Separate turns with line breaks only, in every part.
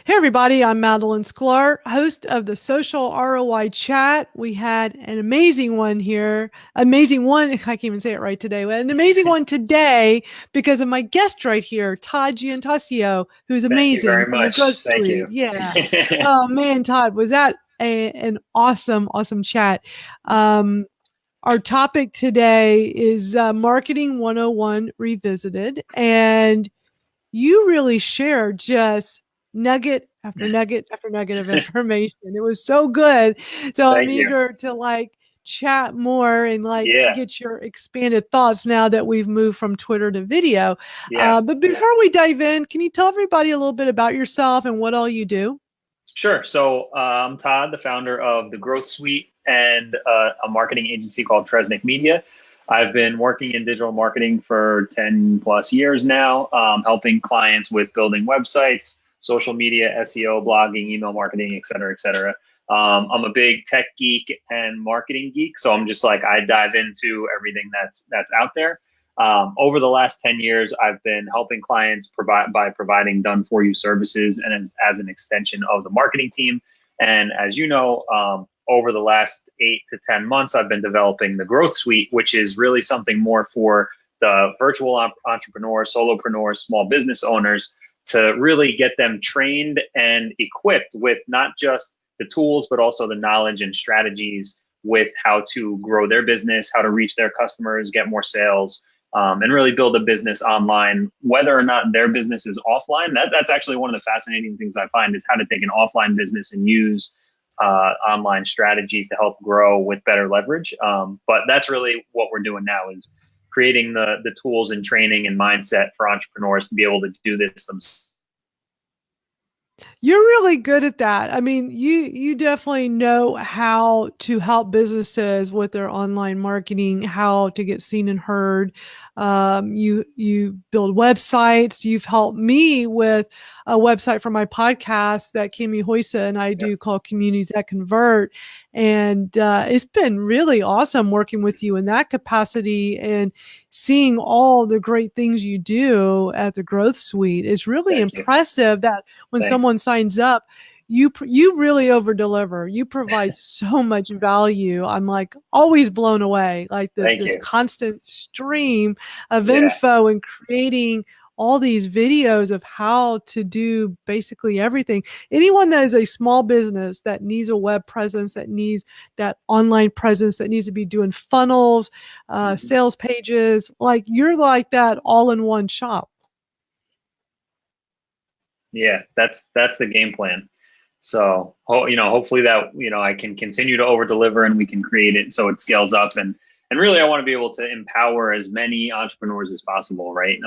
Hey everybody, I'm Madalyn Sklar, host of the Social ROI Chat. We had an amazing one here. Amazing one, I can't even say it right today. We had an amazing one today because of my guest right here, Todd Giannattasio, who's
Thank you
amazing
very
from the Growth
much. Thank
Suite.
you.
Yeah. Oh man, Todd, was that an awesome, awesome chat. Our topic today is Marketing 101 Revisited. And you really shared just nugget after nugget after nugget of information. It was so good. So I'm
Thank you.
eager to chat more and
Yeah.
get your expanded thoughts now that we've moved from Twitter to video.
Yeah.
But before we dive in, can you tell everybody a little bit about yourself and what all you do?
Sure. So I'm Todd, the founder of the Growth Suite and a marketing agency called Tresnick Media. I've been working in digital marketing for 10 plus years now, helping clients with building websites, social media, SEO, blogging, email marketing, et cetera, et cetera. I'm a big tech geek and marketing geek, so I'm just like I dive into everything that's out there. Over the last 10 years, I've been helping clients by providing done-for-you services and as an extension of the marketing team. And as you know, over the last 8 to 10 months, I've been developing the Growth Suite, which is really something more for the virtual entrepreneurs, solopreneurs, small business owners to really get them trained and equipped with not just the tools, but also the knowledge and strategies with how to grow their business, how to reach their customers, get more sales, and really build a business online, whether or not their business is offline. That's actually one of the fascinating things I find is how to take an offline business and use online strategies to help grow with better leverage. But that's really what we're doing now is creating the tools and training and mindset for entrepreneurs to be able to do this themselves.
You're really good at that. I mean, you definitely know how to help businesses with their online marketing, how to get seen and heard. You build websites. You've helped me with a website for my podcast that Kimi Hoysa and I do called Communities That Convert. And it's been really awesome working with you in that capacity and seeing all the great things you do at the Growth Suite. It's really impressive that when someone signs up, you really over deliver. You provide so much value. I'm like always blown away, like this constant stream of info and creating all these videos of how to do basically everything. Anyone that is a small business that needs a web presence, that needs that online presence, that needs to be doing funnels, sales pages, like you're like that all-in-one shop.
Yeah, that's the game plan. So, hopefully that, I can continue to over deliver and we can create it so it scales up. And really, I want to be able to empower as many entrepreneurs as possible, right?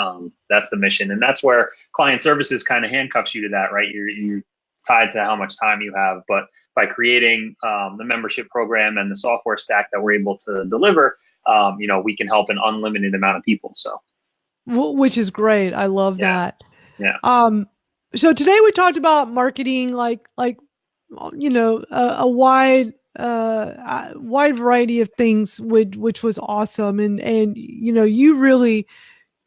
That's the mission. And that's where client services kind of handcuffs you to that, right? You're tied to how much time you have. But by creating the membership program and the software stack that we're able to deliver, we can help an unlimited amount of people. So,
which is great. I love that.
Yeah.
So today we talked about marketing, a wide variety of things, which was awesome, and you really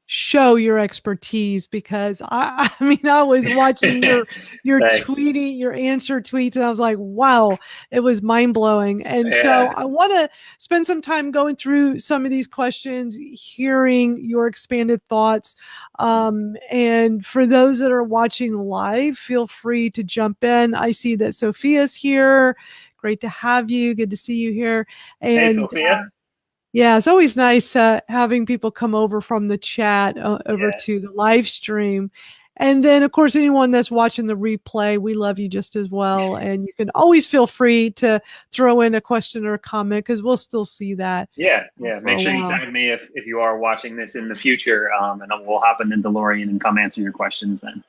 show your expertise because I mean I was watching your tweeting, your answer tweets, and I was like, wow, it was mind blowing. And so I want to spend some time going through some of these questions, hearing your expanded thoughts. And for those that are watching live, feel free to jump in. I see that Sophia's here. Great to have you. Good to see you here. And
hey, Sophia.
Yeah, it's always nice having people come over from the chat over to the live stream. And then, of course, anyone that's watching the replay, we love you just as well. And you can always feel free to throw in a question or a comment because we'll still see that.
Yeah. Make sure you tag me if you are watching this in the future, and we'll hop in the DeLorean and come answer your questions then.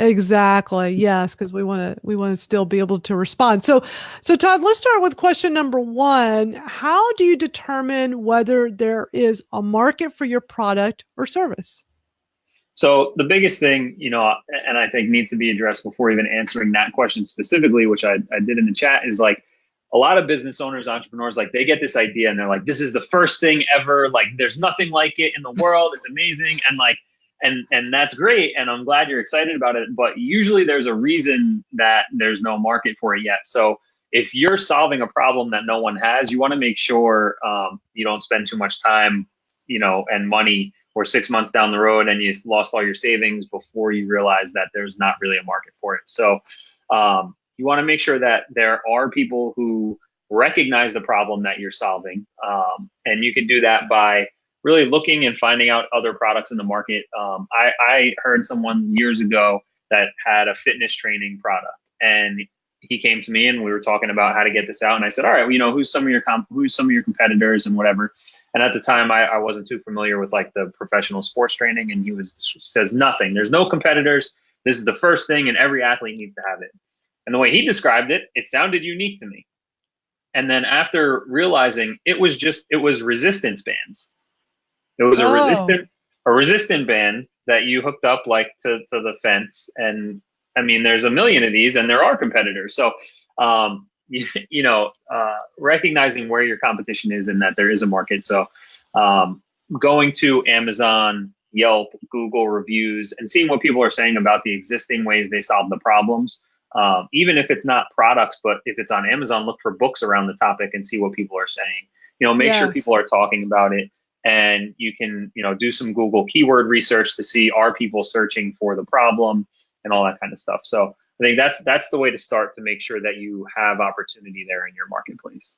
Exactly. Yes, because we want to still be able to respond. So Todd, let's start with question number one. How do you determine whether there is a market for your product or service?
So the biggest thing, and I think needs to be addressed before even answering that question specifically, which I did in the chat, is like a lot of business owners, entrepreneurs, like they get this idea and they're like, this is the first thing ever. Like there's nothing like it in the world. It's amazing. And like, and that's great, and I'm glad you're excited about it, but usually there's a reason that there's no market for it yet. So if you're solving a problem that no one has, you want to make sure you don't spend too much time, and money, or 6 months down the road and you lost all your savings before you realize that there's not really a market for it. So you want to make sure that there are people who recognize the problem that you're solving, and you can do that by really looking and finding out other products in the market. I heard someone years ago that had a fitness training product, and he came to me and we were talking about how to get this out. And I said, all right, well, who's some of your competitors and whatever. And at the time, I wasn't too familiar with like the professional sports training, and he says nothing. There's no competitors. This is the first thing, and every athlete needs to have it. And the way he described it, it sounded unique to me. And then after realizing it was resistance bands. It was a resistant band that you hooked up like to the fence. And I mean, there's a million of these, and there are competitors. So, recognizing where your competition is and that there is a market. So, going to Amazon, Yelp, Google reviews, and seeing what people are saying about the existing ways they solve the problems. Even if it's not products, but if it's on Amazon, look for books around the topic and see what people are saying. Make sure people are talking about it. And you can, do some Google keyword research to see, are people searching for the problem and all that kind of stuff. So I think that's the way to start to make sure that you have opportunity there in your marketplace.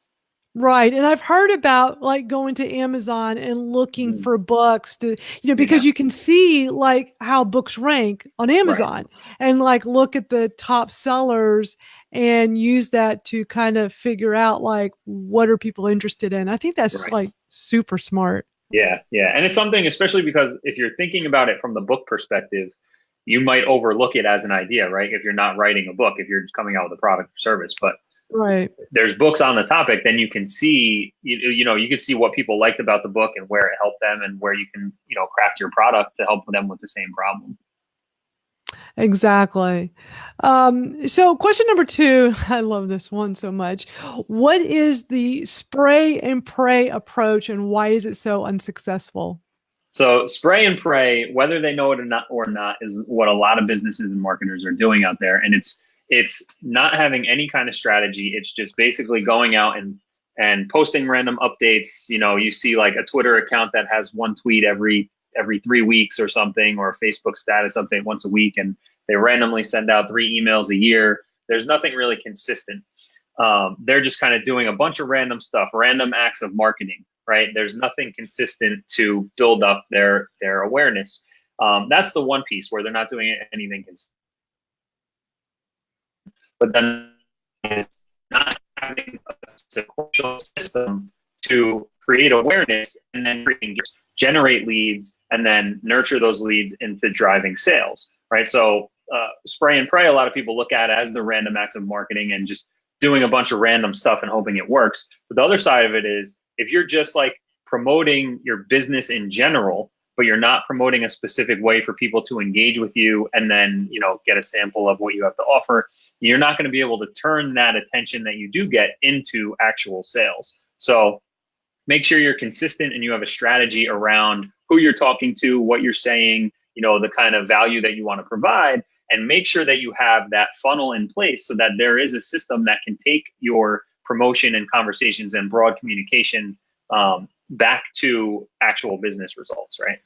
Right. And I've heard about like going to Amazon and looking for books to, because you can see like how books rank on Amazon, and like look at the top sellers and use that to kind of figure out like what are people interested in. I think that's like super smart.
Yeah. Yeah. And it's something, especially because if you're thinking about it from the book perspective, you might overlook it as an idea, right? If you're not writing a book, if you're coming out with a product or service, but there's books on the topic, then you can see, you can see what people liked about the book and where it helped them, and where you can, craft your product to help them with the same problem.
Exactly. So question number 2, I love this one so much. What is the spray and pray approach, and why is it so unsuccessful?
So spray and pray, whether they know it or not, is what a lot of businesses and marketers are doing out there. And it's not having any kind of strategy. It's just basically going out and posting random updates. You see like a Twitter account that has one tweet every 3 weeks or something, or a Facebook status update once a week, and they randomly send out 3 emails a year. There's nothing really consistent. They're just kind of doing a bunch of random stuff, random acts of marketing, right? There's nothing consistent to build up their awareness. That's the one piece where they're not doing anything consistent. But then it's not having a sequential system to create awareness and then generate leads and then nurture those leads into driving sales, right? So spray and pray, a lot of people look at as the random acts of marketing and just doing a bunch of random stuff and hoping it works. But the other side of it is, if you're just like promoting your business in general, but you're not promoting a specific way for people to engage with you and then, get a sample of what you have to offer, you're not going to be able to turn that attention that you do get into actual sales. So make sure you're consistent and you have a strategy around who you're talking to, what you're saying, the kind of value that you want to provide, and make sure that you have that funnel in place so that there is a system that can take your promotion and conversations and broad communication back to actual business results, right?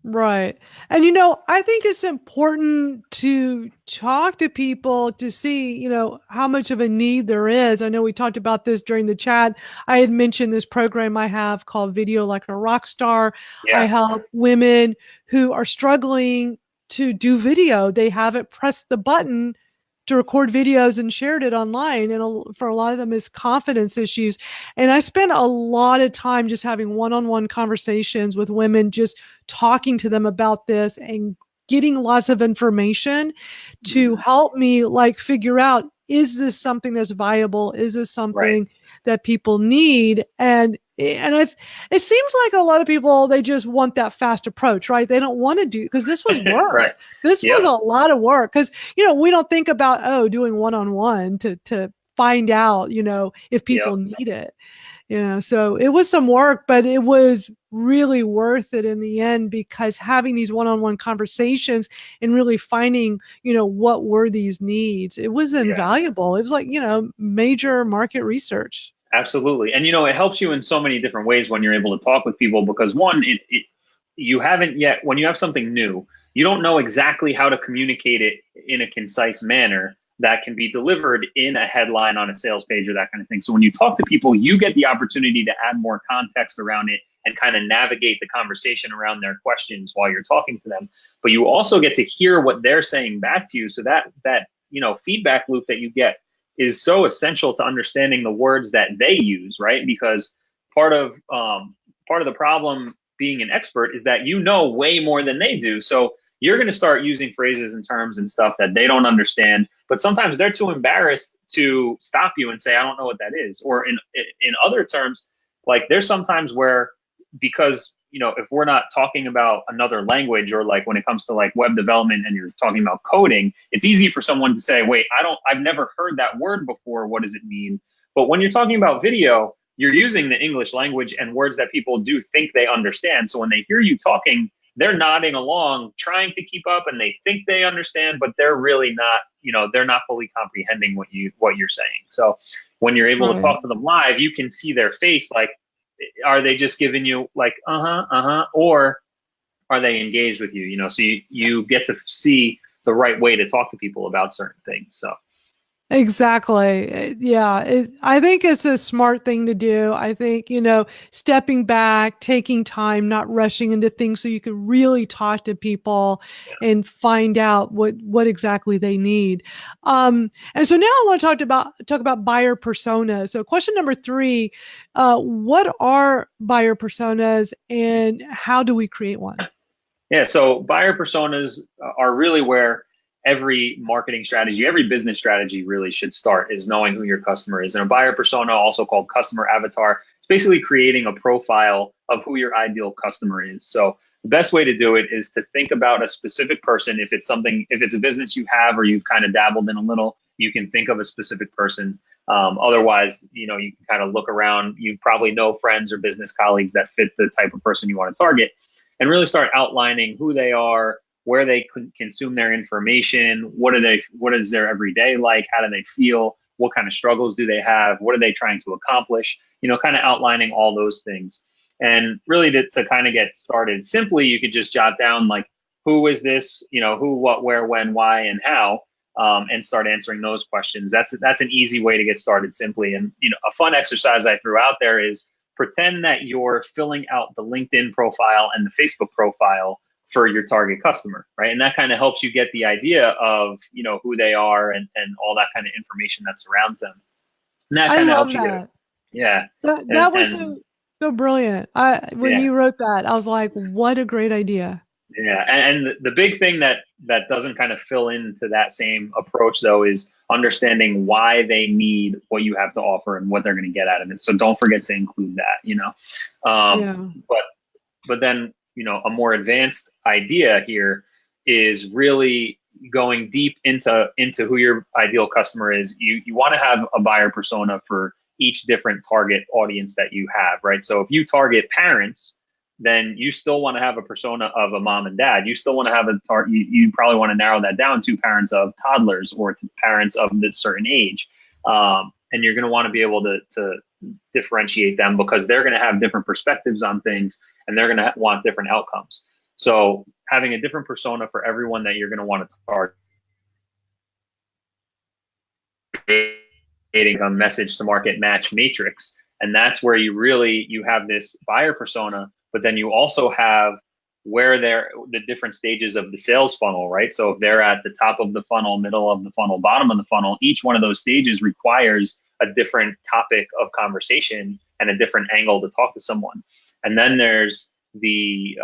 Right. And, I think it's important to talk to people to see, how much of a need there is. I know we talked about this during the chat. I had mentioned this program I have called Video Like a Rock Star. I help women who are struggling to do video. They haven't pressed the button to record videos and shared it online. And for a lot of them, it's confidence issues. And I spent a lot of time just having one-on-one conversations with women, just talking to them about this and getting lots of information to help me like figure out, is this something that's viable? Is this something that people need? And it seems like a lot of people, they just want that fast approach, right? They don't want to do, because this was work. This was a lot of work, because, we don't think about, doing one-on-one to find out, if people need it. So it was some work, but it was really worth it in the end, because having these one-on-one conversations and really finding, what were these needs, it was
Yeah.
invaluable. It was like, major market research.
Absolutely. And it helps you in so many different ways when you're able to talk with people, because one, you haven't yet, when you have something new, you don't know exactly how to communicate it in a concise manner that can be delivered in a headline on a sales page or that kind of thing. So when you talk to people, you get the opportunity to add more context around it and kind of navigate the conversation around their questions while you're talking to them. But you also get to hear what they're saying back to you. So that feedback loop that you get is so essential to understanding the words that they use, right? Because part of the problem being an expert is that you know way more than they do. So you're going to start using phrases and terms and stuff that they don't understand, but sometimes they're too embarrassed to stop you and say, I don't know what that is. Or in other terms, like there's sometimes where, because if we're not talking about another language, or like when it comes to like web development and you're talking about coding, it's easy for someone to say, wait, I've never heard that word before. What does it mean? But when you're talking about video, you're using the English language and words that people do think they understand. So when they hear you talking, they're nodding along, trying to keep up, and they think they understand, but they're really not, they're not fully comprehending what you're saying. So when you're able to talk to them live, you can see their face, like, are they just giving you like, or are they engaged with you? So you get to see the right way to talk to people about certain things. So.
Exactly. Yeah. I think it's a smart thing to do. I think, stepping back, taking time, not rushing into things, so you can really talk to people and find out what exactly they need. And so now I want to talk about buyer personas. So question number 3, what are buyer personas and how do we create one?
Yeah. So buyer personas are really where every marketing strategy, every business strategy really should start, is knowing who your customer is. And a buyer persona, also called customer avatar, it's basically creating a profile of who your ideal customer is. So the best way to do it is to think about a specific person. If it's a business you have or you've kind of dabbled in a little, you can think of a specific person. Otherwise, you can kind of look around. You probably know friends or business colleagues that fit the type of person you want to target, and really start outlining who they are, where they consume their information, what is their everyday like, how do they feel, what kind of struggles do they have, what are they trying to accomplish, kind of outlining all those things. And really to kind of get started simply, you could just jot down like, who is this, who, what, where, when, why, and how, and start answering those questions. That's an easy way to get started simply. And a fun exercise I threw out there is pretend that you're filling out the LinkedIn profile and the Facebook profile for your target customer, right? And that kind of helps you get the idea of, who they are and all that kind of information that surrounds them. And that kind of helps you get, yeah.
That was so brilliant. When you wrote that, I was like, what a great idea.
Yeah. And the big thing that doesn't kind of fill into that same approach, though, is understanding why they need what you have to offer and what they're going to get out of it. So don't forget to include that, but then, a more advanced idea here is really going deep into who your ideal customer is. You want to have a buyer persona for each different target audience that you have, right? So if you target parents, then you still want to have a persona of a mom and dad. You still want to have you probably want to narrow that down to parents of toddlers or to parents of this certain age. And you're going to want to be able to differentiate them, because they're going to have different perspectives on things and they're going to want different outcomes. So having a different persona for everyone that you're going to want to target, creating a message to market match matrix. And that's where you have this buyer persona, but then you also have where they're the different stages of the sales funnel, right? So if they're at the top of the funnel, middle of the funnel, bottom of the funnel, each one of those stages requires a different topic of conversation and a different angle to talk to someone. And then there's the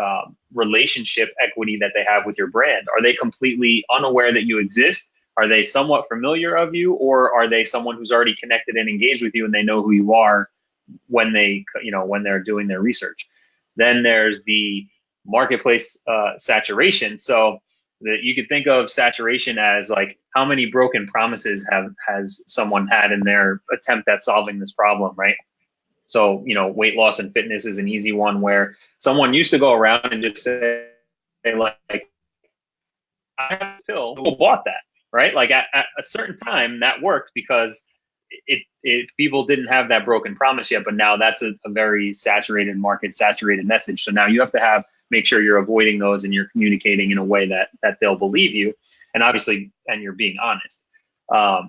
relationship equity that they have with your brand. Are they completely unaware that you exist? Are they somewhat familiar of you, or are they someone who's already connected and engaged with you and they know who you are when they're doing their research? Then there's the marketplace saturation. So that you could think of saturation as like, how many broken promises has someone had in their attempt at solving this problem, right? So, weight loss and fitness is an easy one where someone used to go around and just say like, I have a pill, who bought that, right? Like at a certain time that worked because people didn't have that broken promise yet, but now that's a very saturated market, saturated message. So now you have to make sure you're avoiding those and you're communicating in a way that they'll believe you, and obviously, and you're being honest.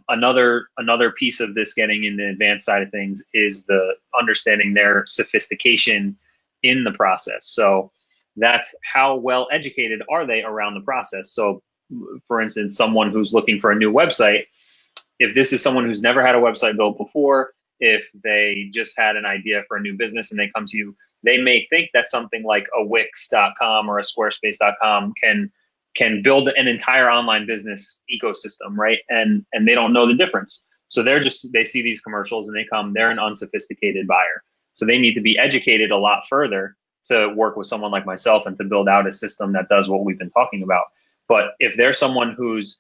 Another piece of this getting in the advanced side of things is the understanding their sophistication in the process. So that's how well educated are they around the process. So for instance, someone who's looking for a new website, if this is someone who's never had a website built before, if they just had an idea for a new business and they come to you, they may think that something like a Wix.com or a Squarespace.com can build an entire online business ecosystem, right? And they don't know the difference. So they see these commercials and they're an unsophisticated buyer. So they need to be educated a lot further to work with someone like myself and to build out a system that does what we've been talking about. But if there's someone who's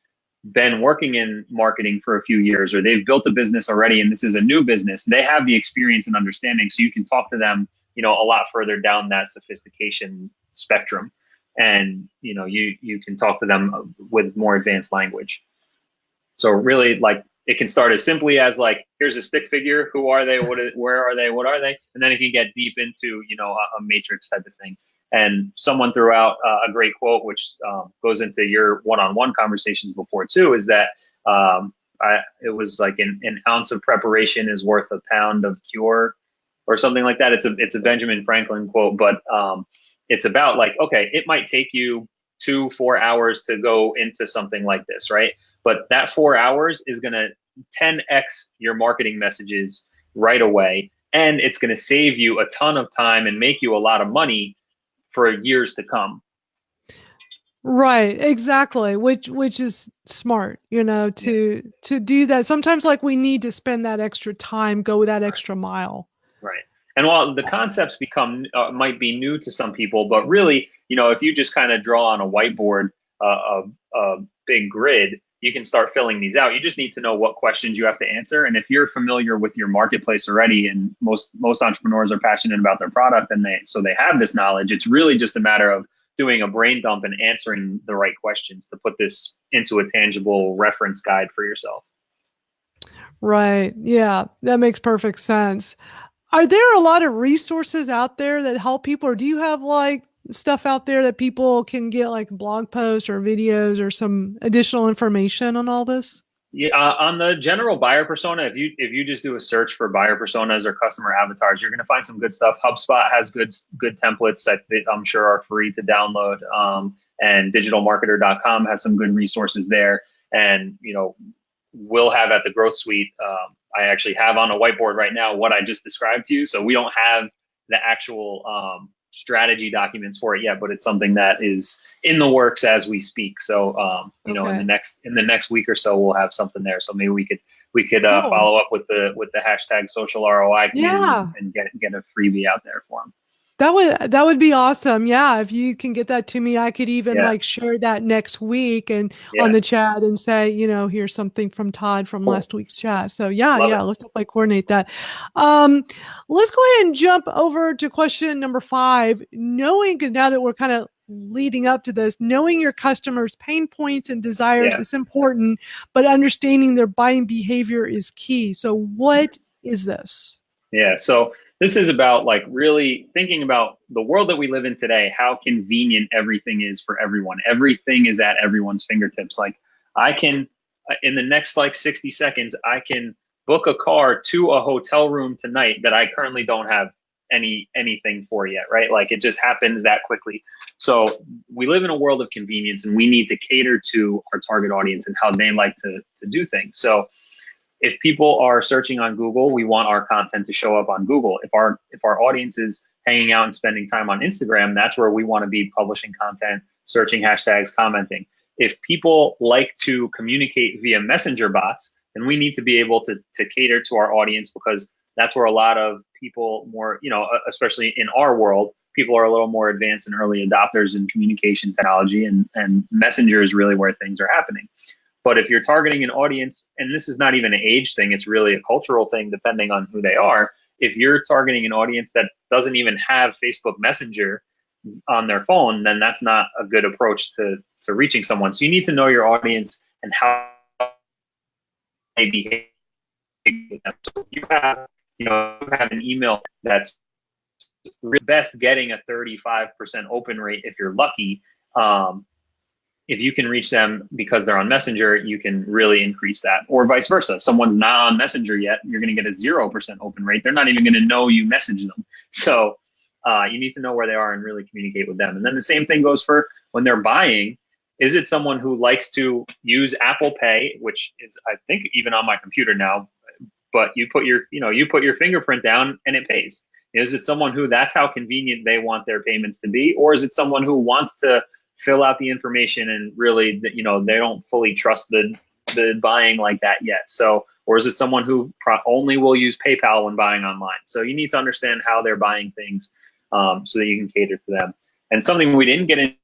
been working in marketing for a few years, or they've built a business already and this is a new business, they have the experience and understanding, so you can talk to them, a lot further down that sophistication spectrum. And you can talk to them with more advanced language. So really, like, it can start as simply as like, here's a stick figure, who are they, where are they, what are they, and then it can get deep into a matrix type of thing. And someone threw out a great quote, which goes into your one-on-one conversations before too, is that it was like an ounce of preparation is worth a pound of cure, or something like that. It's a Benjamin Franklin quote, but it's about like, okay, it might take you 2-4 hours to go into something like this, right? But that 4 hours is going to 10x your marketing messages right away, and it's going to save you a ton of time and make you a lot of money for years to come.
Right, exactly. Which is smart, to do that. Sometimes like we need to spend that extra time, go that extra mile.
Right. And while the concepts might be new to some people, but really, if you just kind of draw on a whiteboard, a big grid, you can start filling these out. You just need to know what questions you have to answer. And if you're familiar with your marketplace already, and most entrepreneurs are passionate about their product, and they have this knowledge, it's really just a matter of doing a brain dump and answering the right questions to put this into a tangible reference guide for yourself.
Right. Yeah, that makes perfect sense. Are there a lot of resources out there that help people, or do you have like stuff out there that people can get, like blog posts or videos or some additional information on all this?
Yeah, on the general buyer persona, if you just do a search for buyer personas or customer avatars, you're going to find some good stuff. HubSpot has good templates that I'm sure are free to download, and digitalmarketer.com has some good resources there. And we'll have at the Growth Suite, I actually have on a whiteboard right now what I just described to you. So we don't have the actual strategy documents for it yet, but it's something that is in the works as we speak. So in the next week or so, we'll have something there. So maybe we could cool. Follow up with the hashtag social ROI and get a freebie out there for them.
That would be awesome. Yeah, if you can get that to me, I could even like share that next week and on the chat and say, here's something from Todd from last week's chat. So let's definitely coordinate that. Let's go ahead and jump over to question number 5. Knowing, now that we're kind of leading up to this, knowing your customers' pain points and desires is important, but understanding their buying behavior is key. So what is this?
Yeah. So this is about like really thinking about the world that we live in today, how convenient everything is for everyone. Everything is at everyone's fingertips. Like I can, in the next like 60 seconds, I can book a car to a hotel room tonight that I currently don't have anything for yet, right? Like it just happens that quickly. So we live in a world of convenience, and we need to cater to our target audience and how they like to do things. So if people are searching on Google, we want our content to show up on Google. If our audience is hanging out and spending time on Instagram, that's where we want to be publishing content, searching hashtags, commenting. If people like to communicate via messenger bots, then we need to be able to cater to our audience, because that's where a lot of people more, especially in our world, people are a little more advanced and early adopters in communication technology, and messenger is really where things are happening. But if you're targeting an audience, and this is not even an age thing, it's really a cultural thing, depending on who they are. if you're targeting an audience that doesn't even have Facebook Messenger on their phone, then that's not a good approach to reaching someone. So you need to know your audience and how they behave with them. So you have, you have an email that's best getting a 35% open rate if you're lucky. If you can reach them because they're on Messenger, you can really increase that, or vice versa. Someone's not on Messenger yet, you're going to get a 0% open rate. They're not even going to know you messaged them. So you need to know where they are and really communicate with them. And then the same thing goes for when they're buying. Is it someone who likes to use Apple Pay, which is, I think, even on my computer now, but you put your fingerprint down and it pays? Is it someone who that's how convenient they want their payments to be? Or is it someone who wants to fill out the information and really, they don't fully trust the buying like that yet? So, or is it someone who only will use PayPal when buying online? So you need to understand how they're buying things so that you can cater to them. And something we didn't get in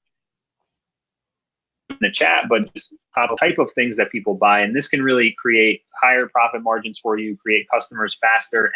the chat, but just type of things that people buy. And this can really create higher profit margins for you, create customers faster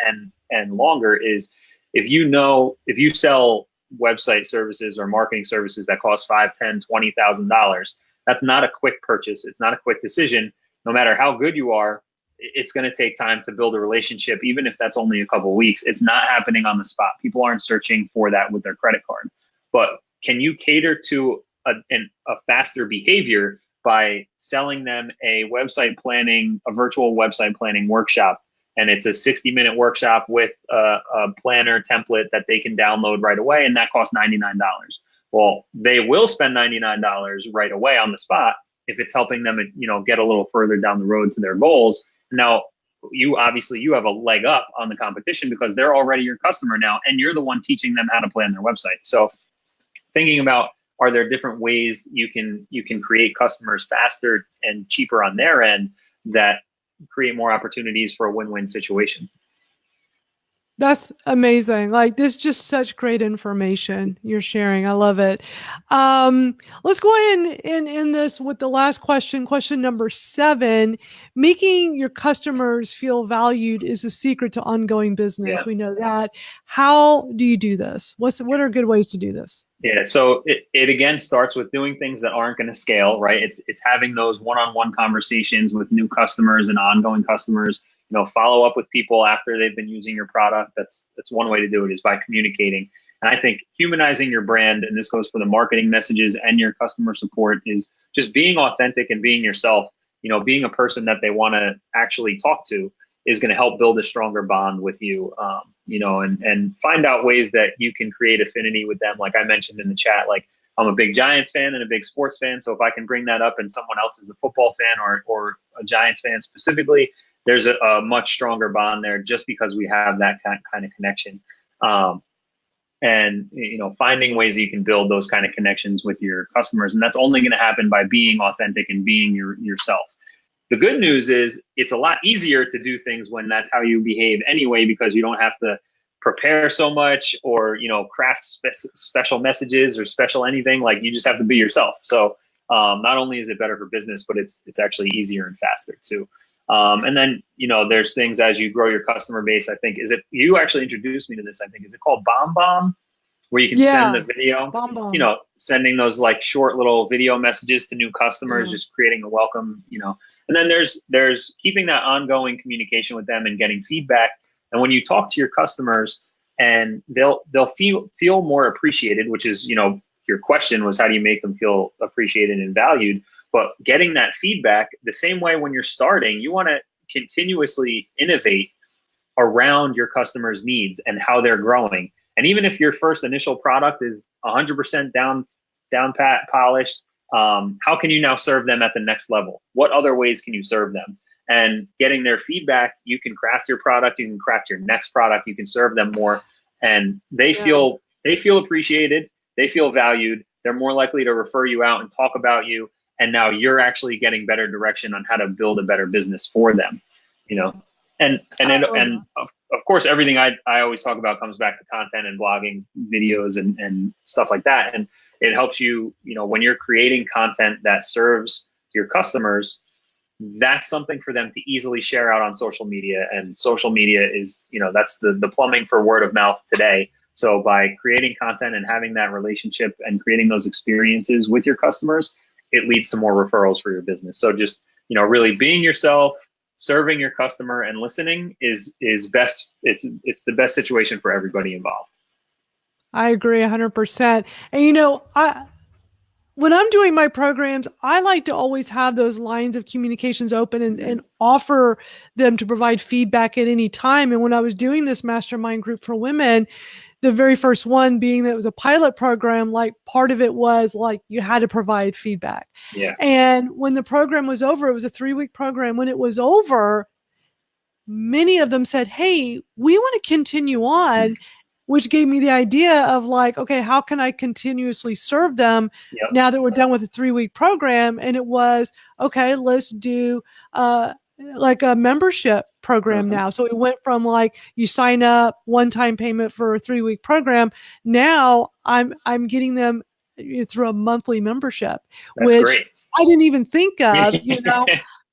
and longer, is if you sell website services or marketing services that cost $5,000, $10,000, $20,000, that's not a quick purchase. It's not a quick decision. No matter how good you are, it's going to take time to build a relationship, even if that's only a couple of weeks. It's not happening on the spot. People aren't searching for that with their credit card. But can you cater to a faster behavior by selling them a virtual website planning workshop? And it's a 60-minute workshop with a planner template that they can download right away, and that costs $99. Well, they will spend $99 right away on the spot if it's helping them, get a little further down the road to their goals. Now, you have a leg up on the competition because they're already your customer now, and you're the one teaching them how to plan their website. So, thinking about, are there different ways you can create customers faster and cheaper on their end that create more opportunities for a win-win situation?
That's amazing. Like, this is just such great information you're sharing. I love it. Let's go ahead and end this with the last question. Question number 7. Making your customers feel valued is the secret to ongoing business.
Yeah.
We know that. How do you do this? What are good ways to do this?
Yeah, so it again starts with doing things that aren't going to scale, right? It's having those one-on-one conversations with new customers and ongoing customers. Follow up with people after they've been using your product. That's one way to do it, is by communicating. And I think humanizing your brand, and this goes for the marketing messages and your customer support, is just being authentic and being yourself. Being a person that they want to actually talk to is going to help build a stronger bond with you, and find out ways that you can create affinity with them. Like I mentioned in the chat, like, I'm a big Giants fan and a big sports fan. So if I can bring that up and someone else is a football fan or a Giants fan specifically, there's a much stronger bond there just because we have that kind of connection. And finding ways that you can build those kind of connections with your customers. And that's only going to happen by being authentic and being yourself. The good news is it's a lot easier to do things when that's how you behave anyway, because you don't have to prepare so much or, craft special messages or special anything. Like, you just have to be yourself. So not only is it better for business, but it's actually easier and faster too. And then, there's things as you grow your customer base. I think, you actually introduced me to this, I think, is it called Bomb, where you can send the video,
Bomb.
Sending those like short little video messages to new customers, just creating a welcome, and then there's keeping that ongoing communication with them and getting feedback. And when you talk to your customers, and they'll feel more appreciated, which is, your question was, how do you make them feel appreciated and valued? But getting that feedback, the same way when you're starting, you want to continuously innovate around your customers' needs and how they're growing. And even if your first initial product is 100% down pat polished, how can you now serve them at the next level? What other ways can you serve them? And getting their feedback, you can craft your product, you can craft your next product, you can serve them more, and they feel appreciated, they feel valued, they're more likely to refer you out and talk about you. And now you're actually getting better direction on how to build a better business for them, and of course, everything I always talk about comes back to content and blogging, videos and stuff like that. And it helps you, when you're creating content that serves your customers, that's something for them to easily share out on social media. And social media is, that's the plumbing for word of mouth today. So by creating content and having that relationship and creating those experiences with your customers, it leads to more referrals for your business. So just, really being yourself, serving your customer, and listening is best. It's the best situation for everybody involved.
I agree 100%. And when I'm doing my programs, I like to always have those lines of communications open and offer them to provide feedback at any time. And when I was doing this mastermind group for women, the very first one being that it was a pilot program, like part of it was like you had to provide feedback.
Yeah.
And when the program was over, it was a 3-week program. When it was over, many of them said, hey, we want to continue on, which gave me the idea of like, okay, how can I continuously serve them now that we're done with the 3-week program? And it was, okay, let's do like a membership program now. So it went from like you sign up, one-time payment for a 3-week program. Now I'm getting them through a monthly membership, which
great.
I didn't even think of,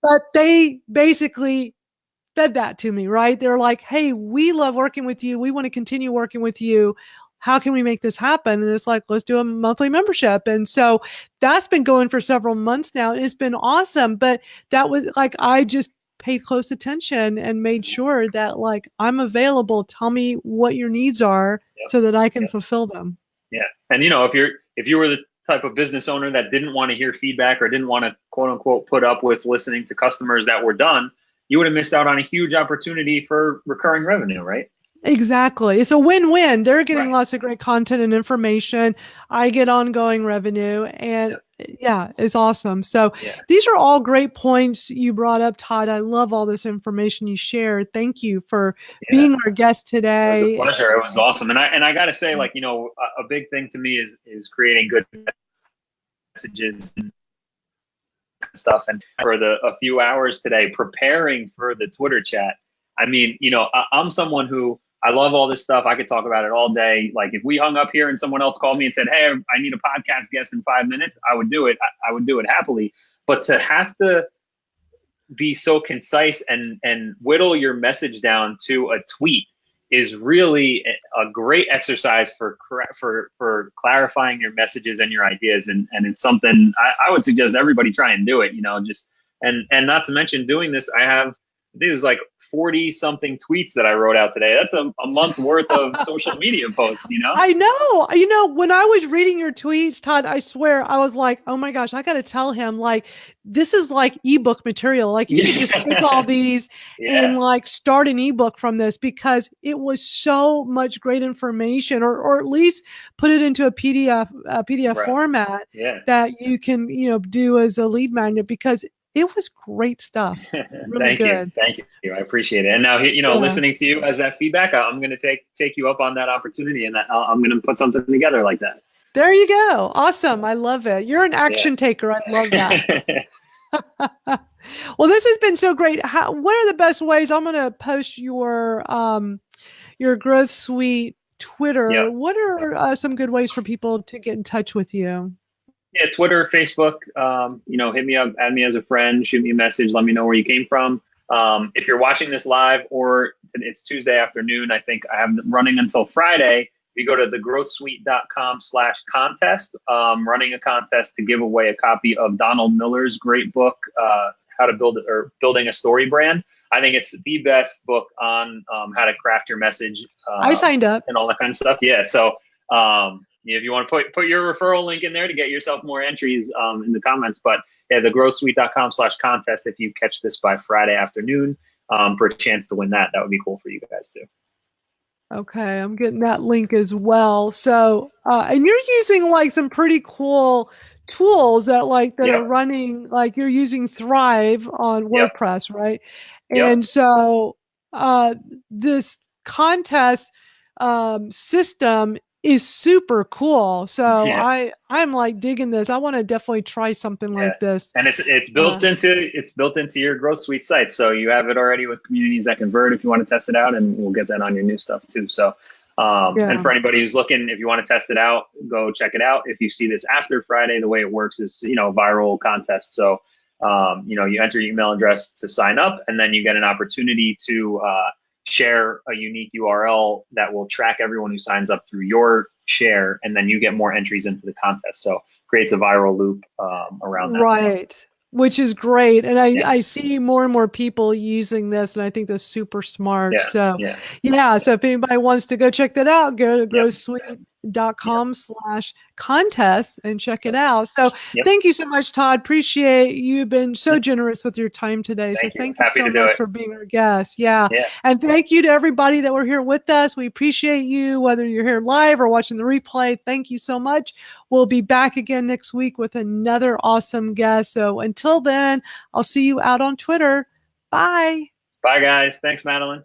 but they basically fed that to me, right? They're like, hey, we love working with you. We want to continue working with you. How can we make this happen? And it's like, let's do a monthly membership. And so that's been going for several months now. It's been awesome. But that was like, I just paid close attention and made sure that like, I'm available. Tell me what your needs are so that I can fulfill them.
Yeah. And if you were the type of business owner that didn't want to hear feedback or didn't want to quote unquote put up with listening to customers that were done, you would have missed out on a huge opportunity for recurring revenue, right?
Exactly. It's a win-win. They're getting lots of great content and information. I get ongoing revenue, and it's awesome. So these are all great points you brought up, Todd. I love all this information you shared. Thank you for being our guest today.
It was a pleasure. It was awesome. And I got to say, like, a big thing to me is creating good messages and stuff. And for a few hours today preparing for the Twitter chat, I mean, I'm someone who, I love all this stuff. I could talk about it all day. Like if we hung up here and someone else called me and said, hey, I need a podcast guest in 5 minutes, I would do it. I would do it happily. But to have to be so concise and whittle your message down to a tweet is really a great exercise for clarifying your messages and your ideas. And it's something I would suggest everybody try and do it, and not to mention doing this, I think it was like 40 something tweets that I wrote out today. That's a month worth of social media posts,
I know. When I was reading your tweets, Todd, I swear I was like, oh my gosh, I got to tell him, like, this is like ebook material. Like you could just take all these and like start an ebook from this, because it was so much great information, or at least put it into a PDF format that you can, do as a lead magnet, because it was great stuff. Really good.
Thank you. I appreciate it. And now, listening to you as that feedback, I'm going to take you up on that opportunity, and I'm going to put something together like that.
There you go. Awesome. I love it. You're an action taker. I love that. Well, this has been so great. What are the best ways? I'm going to post your Growth Suite Twitter. Yep. What are some good ways for people to get in touch with you?
Yeah, Twitter, Facebook, hit me up, add me as a friend, shoot me a message, let me know where you came from. If you're watching this live, or it's Tuesday afternoon, I think I have running until Friday. If you go to thegrowthsuite.com/contest, running a contest to give away a copy of Donald Miller's great book, How to Build Building a Story Brand. I think it's the best book on how to craft your message.
I signed up.
And all that kind of stuff. Yeah. So, if you want to put your referral link in there to get yourself more entries in the comments. But yeah, thegrowthsuite.com/contest. If you catch this by Friday afternoon for a chance to win that would be cool for you guys too.
Okay, I'm getting that link as well. So, and you're using like some pretty cool tools that are running, like you're using Thrive on WordPress, right? And so this contest system is super cool. So I'm like digging this. I want to definitely try something like this.
And it's built into your Growth Suite site. So you have it already with communities that convert if you want to test it out, and we'll get that on your new stuff too. So and for anybody who's looking, if you want to test it out, go check it out. If you see this after Friday, the way it works is, viral contest. So You enter your email address to sign up, and then you get an opportunity to share a unique URL that will track everyone who signs up through your share, and then you get more entries into the contest. So creates a viral loop around that.
Right. Which is great. And I see more and more people using this, and I think that's super smart. So if anybody wants to go check that out, go to growsuite.com/contest and check it out. So thank you so much, Todd. Appreciate you've been so generous with your time today. Thank you so much for being our guest. And thank you to everybody that were here with us. We appreciate you, whether you're here live or watching the replay. Thank you so much. We'll be back again next week with another awesome guest. So until then, I'll see you out on Twitter. Bye.
Bye, guys. Thanks, Madalyn.